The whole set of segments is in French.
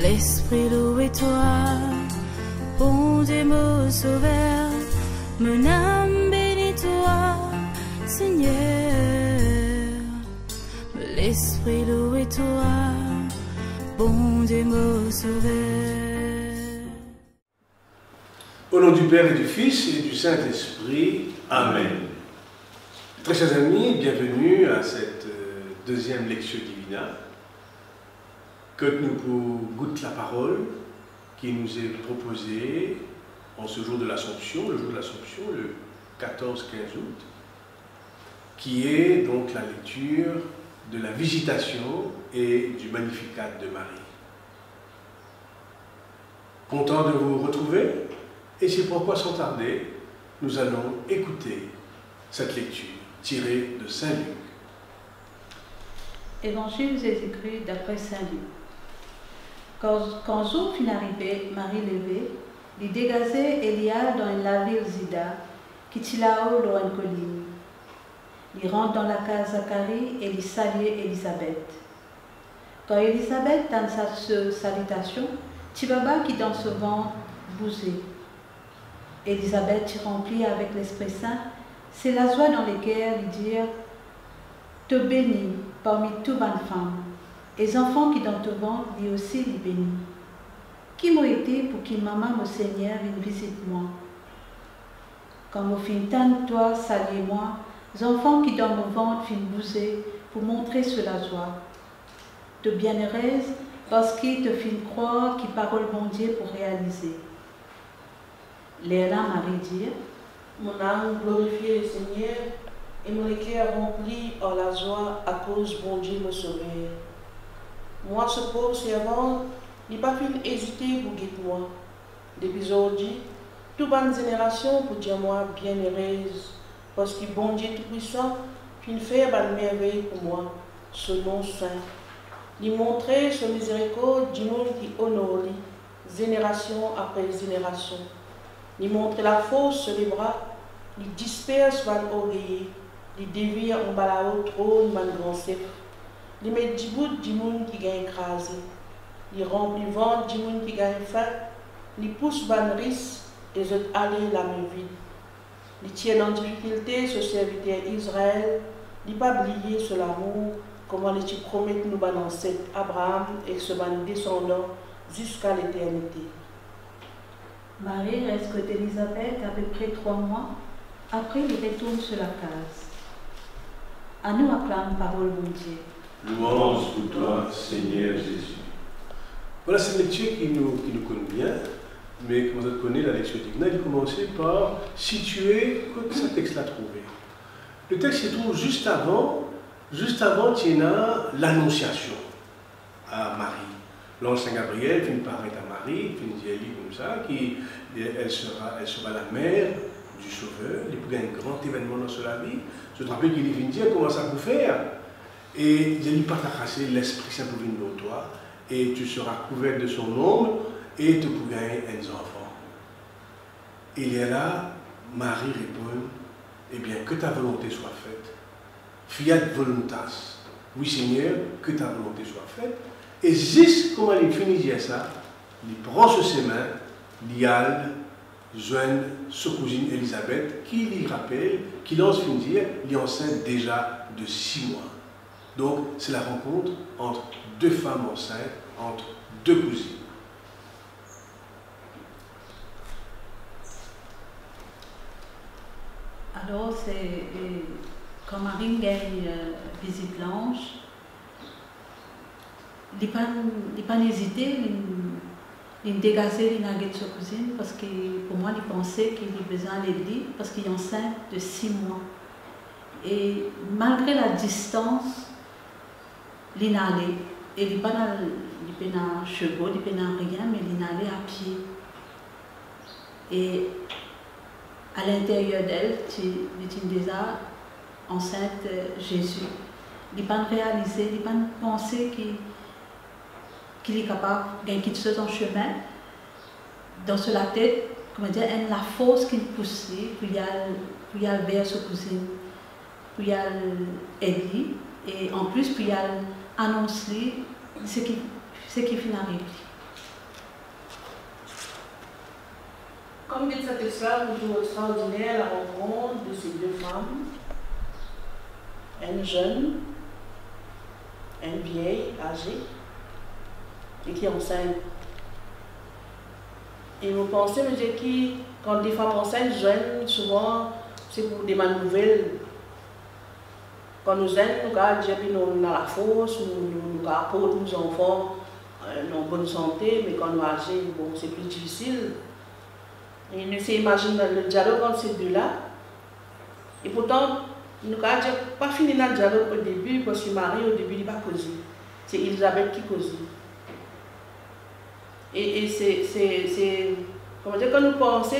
L'Esprit loué toi, bon Dieu mon sauveur, mon âme bénit toi, Seigneur. L'Esprit loué toi, bon Dieu mon sauveur. Au nom du Père et du Fils et du Saint-Esprit, Amen. Très chers amis, bienvenue à cette deuxième Lectio Divina. Que nous goûte la parole qui nous est proposée en ce jour de l'Assomption, le jour de l'Assomption, le 14-15 août, qui est donc la lecture de la Visitation et du Magnificat de Marie. Content de vous retrouver, et c'est pourquoi sans tarder, nous allons écouter cette lecture tirée de Saint Luc. Évangile Jésus-Christ d'après Saint Luc. Quand jour fut arrivé, Marie levée, lui dégazait Elia dans une laville Zida, qui tient là-haut dans une colline. Il rentre dans la case Zacharie et lui saluait Élisabeth. Quand Élisabeth donne sa salutation, Tibaba qui dans ce ventre bousait. Élisabeth t'y remplit avec l'Esprit Saint, c'est la joie dans lesquelles lui dire te bénis parmi toutes les femmes. Et les enfants qui dans ton ventre, lui aussi, les bénis. Qui m'a été pour que maman, mon Seigneur, vienne visiter moi? Quand mon fin tant toi, saluez-moi, les enfants qui dans mon ventre viennent bouser pour montrer sur la joie. De bienheureuse, parce qu'ils te font croire qui parole bon Dieu pour réaliser. Léa Marie dit, mon âme glorifie le Seigneur, et mon cœur rempli en la joie à cause bon Dieu me sauver. Moi, ce pauvre servant, n'a pas pu hésiter pour guider moi. Depuis aujourd'hui, toute bonne génération pour dire moi bienheureuse, parce que bon Dieu Tout-Puissant puis fait bonne merveille pour moi, ce nom saint. Il montrer ce miséricorde du monde qui honore lui, génération après génération. Il montre la force sur les bras, il disperse les orgueillés, il dévie en bas là-haut trône les grand chef. Il met du bout du monde qui gagne écrasé. Il remplit le ventre du monde qui gagne faim. Il pousse les risques et les autres aller la main vide. Il tient en difficulté ce serviteur Israël. Il n'a pas oublié sur l'amour, comment il promet nous ban ancêtre Abraham et ce ban descendant jusqu'à l'éternité. Marie reste côté d'Élisabeth à peu près 3 mois. Après, il retourne sur la case. À nous acclame parole mon Dieu. Louange pour toi, Seigneur Jésus. Voilà cette lecture qui nous connaît bien, mais comme vous connaissez la lecture divine, il commençait par situer que ce texte-là trouvé. Le texte se trouve juste avant il y a l'annonciation à Marie. L'ange Saint Gabriel vient paraître à Marie, vient dire comme ça, qu'elle sera la mère du Sauveur, il y a un grand événement dans sa vie. Je te rappelle qu'il vient dire comment ça peut faire. Et il dit pas t'arracher l'Esprit Saint pour venir dans toi, et tu seras couvert de son ombre, et tu pourras gagner un enfant. Et il y a là, Marie répond, eh bien, que ta volonté soit faite. Fiat voluntas. Oui, Seigneur, que ta volonté soit faite. Et juste comment il finit de dire ça, il prend sur ses mains, il a joint sa cousine Élisabeth, qui lui rappelle, qui lance fin dire, il est enceinte déjà de 6 mois. Donc, c'est la rencontre entre 2 femmes enceintes, entre 2 cousines. Alors, quand Marie gagne visite l'ange, il n'a pas hésité, il a dégagé de sa cousine, parce que pour moi, il pensait qu'il avait besoin de lui, parce qu'il est enceinte de 6 mois. Et malgré la distance, il est allé. Et il n'est pas dans chevaux, il n'est pas dans rien, mais il est allé à pied. Et à l'intérieur d'elle, il est déjà enceinte Jésus. Il n'a pas réalisé, il n'a pas pensé qu'il est capable de gagner quelque chose en chemin. Dans la tête, comment dire, la force qui pousse pour y aller vers sa cousine, pour y aller aider, et en plus pour y aller annoncer ce qui finit arrivé. Comme dit cet texte-là, toujours extraordinaire, la rencontre de ces deux femmes, une jeune, une vieille, âgée, et qui est enceinte. Et vous pensez, me dire que quand des femmes enceintes jeunes, souvent, c'est pour des bonnes nouvelles. Quand nous aimons, nous avons la force, nous apportons nos enfants en bonne santé, mais quand nous âgés, bon, c'est plus difficile. Et nous imaginons le dialogue entre ces deux-là. Et pourtant, nous n'avons pas fini notre dialogue au début, parce que Marie, au début, il n'a pas causé. C'est Elisabeth qui cause. Et c'est. Comment dire, quand nous pensons,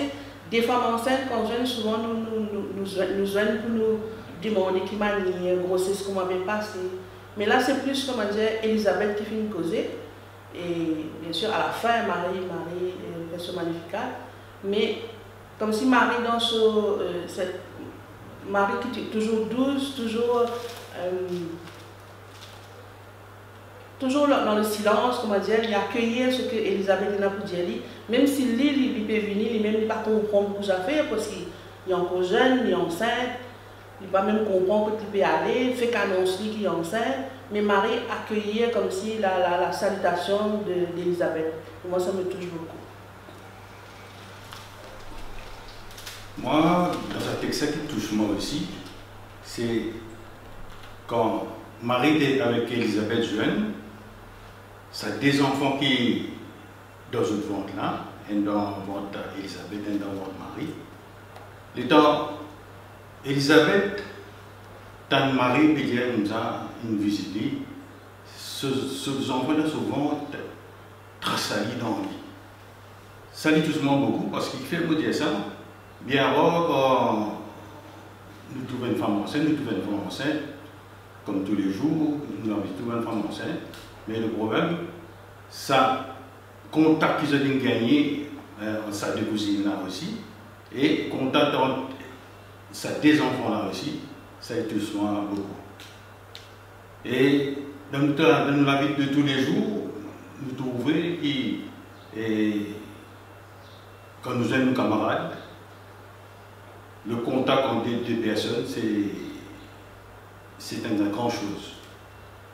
des femmes enceintes, quand jeunes, souvent nous joignent pour nous demander qui m'a mis grossesse, comment bien passé. Mais là, c'est plus, comment dire, Elisabeth qui finit de causer. Et bien sûr, à la fin, Marie fait ce Magnificat. Mais comme si Marie, dans cette. Marie qui est toujours douce, toujours dans le silence, comment dire, il accueillir ce que Elisabeth a pour dire, même si il peut venir, il ne peut pas comprendre ce qu'il a fait, parce qu'il est encore jeune, il est enceinte, il ne peut pas même comprendre qu'il peut aller, il fait qu'annonce qu'il est enceinte, mais Marie accueillir comme si la salutation d'Elisabeth. Moi, ça me touche beaucoup. Moi, dans un texte qui touche moi aussi, c'est quand Marie est avec Elisabeth jeune, ça a des enfants qui dans une ventre là, un dans le ventre Elisabeth, un dans le ventre Marie. Le temps, Elisabeth, tant Marie, puis elle une visite, ces enfants là souvent très salis dans le lit. Ça lit doucement beaucoup parce qu'il fait me dire ça. Bien avant, nous trouvons une femme enceinte, comme tous les jours, nous avons trouvé une femme enceinte. Mais le problème, ça, contact qu'ils ont gagné, ça deux cousines là aussi, et contact entre ça deux enfants là aussi, ça a été souvent beaucoup. Et dans la vie de tous les jours, nous trouvons que quand nous sommes nos camarades, le contact entre deux personnes, c'est une grande chose.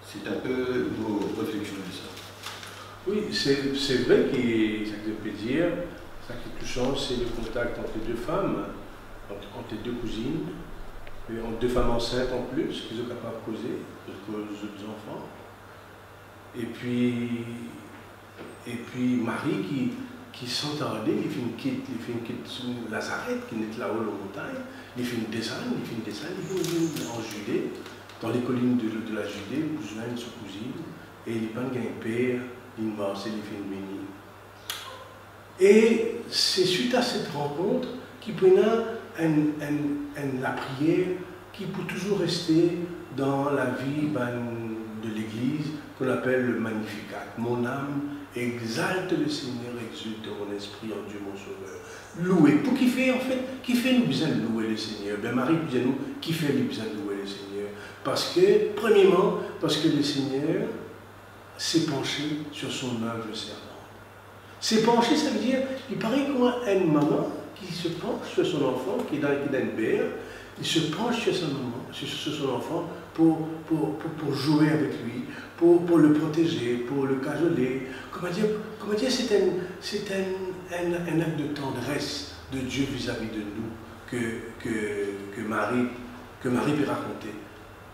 C'est un peu nos réflexions de ça. Oui, c'est vrai que ça que je peux dire, ça qui est touchant, c'est le contact entre les deux femmes, entre les deux cousines, et entre deux femmes enceintes en plus, qui sont capables de causer, pour les autres enfants. Et puis Marie qui s'entendait, il fait une quitte sous Nazareth, qui est là-haut en montagne, il fait une descente, il vient en Judée, dans les collines de la Judée, pour joindre sa cousine, et il n'a pas un père, il mort, c'est il fait une bénie. Et c'est suite à cette rencontre qu'il prend la prière qui peut toujours rester dans la vie de l'Église, qu'on appelle le Magnificat. Mon âme exalte le Seigneur, exulte mon esprit en Dieu mon Sauveur. Louer. Pour qui fait en fait, qui fait nous besoin de louer le Seigneur? Ben Marie dit nous, qui fait nous besoin de louer le Seigneur? Parce que, premièrement, parce que le Seigneur s'est penché sur son humble servant. S'est penché, ça veut dire, il paraît comme une maman qui se penche sur son enfant, qui est dans une berre, il se penche sur sa maman, sur son enfant, pour jouer avec lui, pour le protéger, pour le cajoler. Comment dire, c'est un acte de tendresse de Dieu vis-à-vis de nous que Marie peut raconter.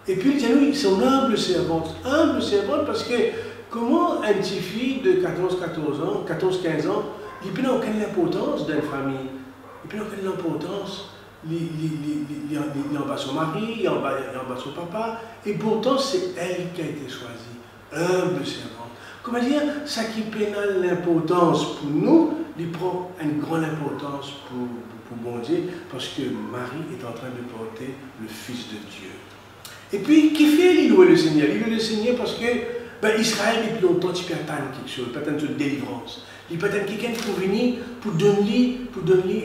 Et puis, il dit, son humble servante parce que comment une petite fille de 14-15 ans, il n'a aucune importance d'une famille, il n'a aucune importance. Il en bas son mari, il en bas son papa, et pourtant c'est elle qui a été choisie, humble servante. Comment dire, ça qui pénale l'importance pour nous, il prend une grande importance pour bon Dieu, parce que Marie est en train de porter le Fils de Dieu. Et puis, qui fait louer le Seigneur? Il loue le Seigneur parce que Israël, depuis longtemps, il peut attendre quelque chose, il peut attendre une délivrance. Il peut être quelqu'un qui peut venir pour donner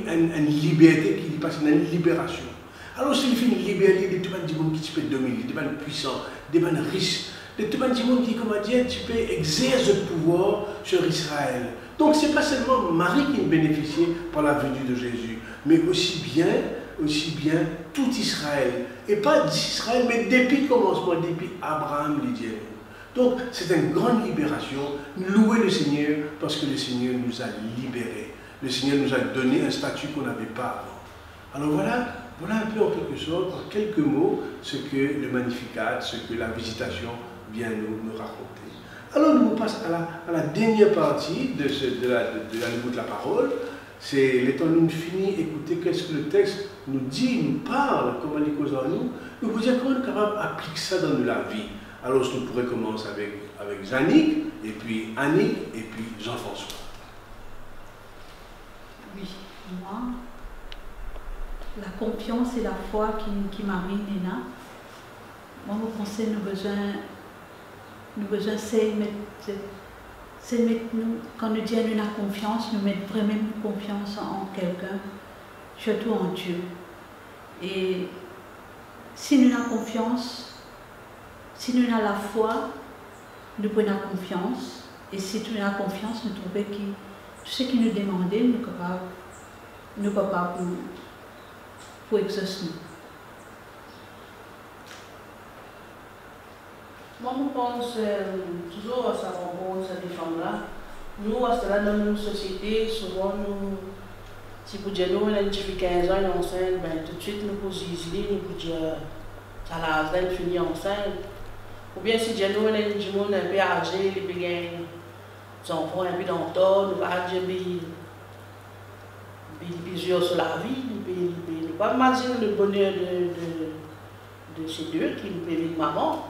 une liberté, qui passe une libération. Alors, s'il fait une liberté, il y a des gens qui peuvent dominer, des gens puissants, des gens riches, Les tout petits monde qui, comment dire, tu peux exercer le pouvoir sur Israël. Donc, ce n'est pas seulement Marie qui bénéficiait par la venue de Jésus, mais aussi bien tout Israël. Et pas d'Israël, mais depuis le commencement, depuis Abraham, l'Idienne. Donc, c'est une grande libération. Louez le Seigneur parce que le Seigneur nous a libérés. Le Seigneur nous a donné un statut qu'on n'avait pas avant. Alors voilà un peu en quelque sorte, en quelques mots, ce que le Magnificat, ce que la visitation vient nous raconter. Alors nous passons à la dernière partie de l'écoute de la parole. C'est le temps nous finit, écouter qu'est-ce que le texte nous dit, nous parle, comment il cause en nous. Nous vous dire comment nous sommes capables d'appliquer ça dans la vie. Alors nous pourrions commencer avec Jannick, et puis Annick, et puis Jean-François. Oui, moi, la confiance et la foi qui marie Nena, moi je pense que nous besoin c'est mettre nous, quand nous disons nous avons confiance, nous mettons vraiment confiance en quelqu'un, surtout en Dieu. Et si nous avons confiance, si nous avons la foi, nous prenons confiance. Et si nous avons confiance, nous trouvons que tout ce qui nous demande, nous sommes capables pour exaucer. Moi, je pense toujours à sa rencontre, à des femmes-là. Nous, à cela, dans notre société, souvent, si vous dites, nous, on a 15 ans, elle est enceinte, ben, tout de suite, nous pouvons isoler, nous pouvons dire, ça l'a fini enceinte. Ou bien, si nous, on a du monde un peu âgé, les des enfants un peu dans le temps, nous pas dire, plusieurs sur la vie, nous pas imaginer le bonheur de ces deux qui nous permettent maman.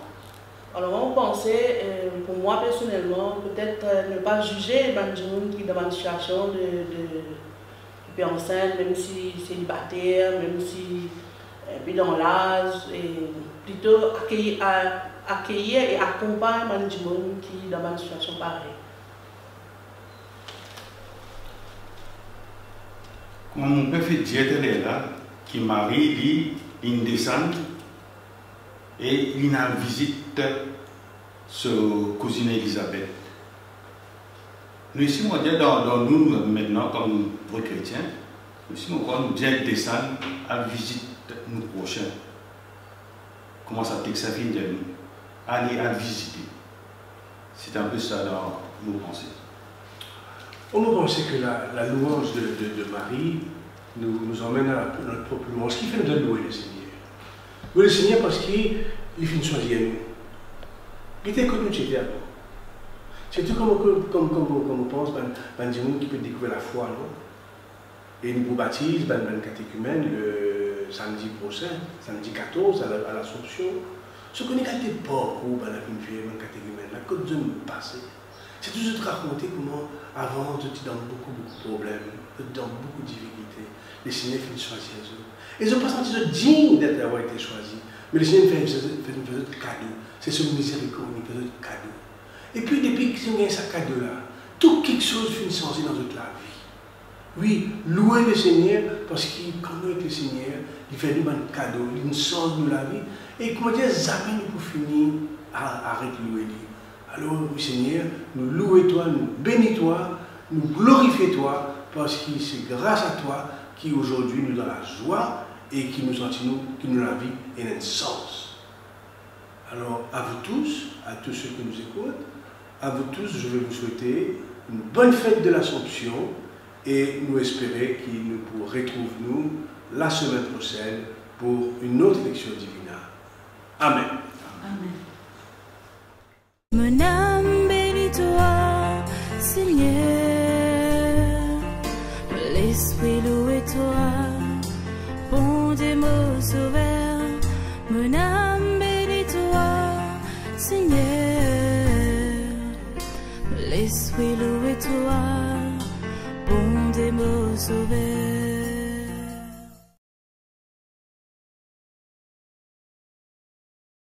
Alors, on pensait, pour moi personnellement, peut-être ne pas juger les gens qui sont dans une situation de enceinte, même si célibataire, même si dans l'âge, et plutôt accueillir et accompagner les gens qui sont dans une situation pareille. Comme mon père fait dire là, qui marie, dit, il descend et il a visite sa cousine Elisabeth. Nous ici, on dit dans nous maintenant, comme vrais chrétiens, nous ici, on dit descendre à visite nous prochains. Comment ça texte ça vient de nous? Aller à visiter. C'est un peu ça dans nos pensées. On me pensait que la louange de Marie nous emmène à notre propre louange. Ce qui fait de louer le Seigneur. Louer le Seigneur parce qu'il finit de choisir nous. Il était comme nous c'était avant. C'est tout comme on pense, des gens qui peuvent découvrir la foi, non? Et nous vous baptisons, dans catéchumène, le samedi prochain, samedi 14, à l'Assomption. Ce qu'on est gâté pas pour la catéchumène, la côte de nous passer. C'est toujours de raconter comment, avant, tu étais dans beaucoup de problèmes, dans beaucoup de difficultés. Les Seigneurs finissent de choisir eux. Ils n'ont pas senti dignes d'avoir été choisis. Mais le Seigneur fait un cadeau. C'est son miséricorde, il fait un cadeau. Et puis, depuis qu'ils ont gagné ce cadeau-là, tout quelque chose finit de changer dans toute la vie. Oui, louer le Seigneur, parce qu'il connaît le Seigneur, il fait nous un cadeau, il nous change de la vie. Et comment dire, jamais nous pouvons finir à louer lui. Alors, Seigneur, nous louons toi, nous bénis toi, nous glorifions toi, parce que c'est grâce à toi qu'aujourd'hui nous dans la joie et qui nous sentimos, qui nous la vie et un sens. Alors, à vous tous, à tous ceux qui nous écoutent, à vous tous, je vais vous souhaiter une bonne fête de l'Assomption et nous espérer qu'il nous retrouve nous la semaine prochaine pour une autre lecture divina. Amen. Amen. Mon âme bénis toi, Seigneur, l'esprit loue toi, bon Dieu mon sauveur. Mon âme bénis toi, Seigneur, l'esprit loue toi, bon Dieu mon sauveur.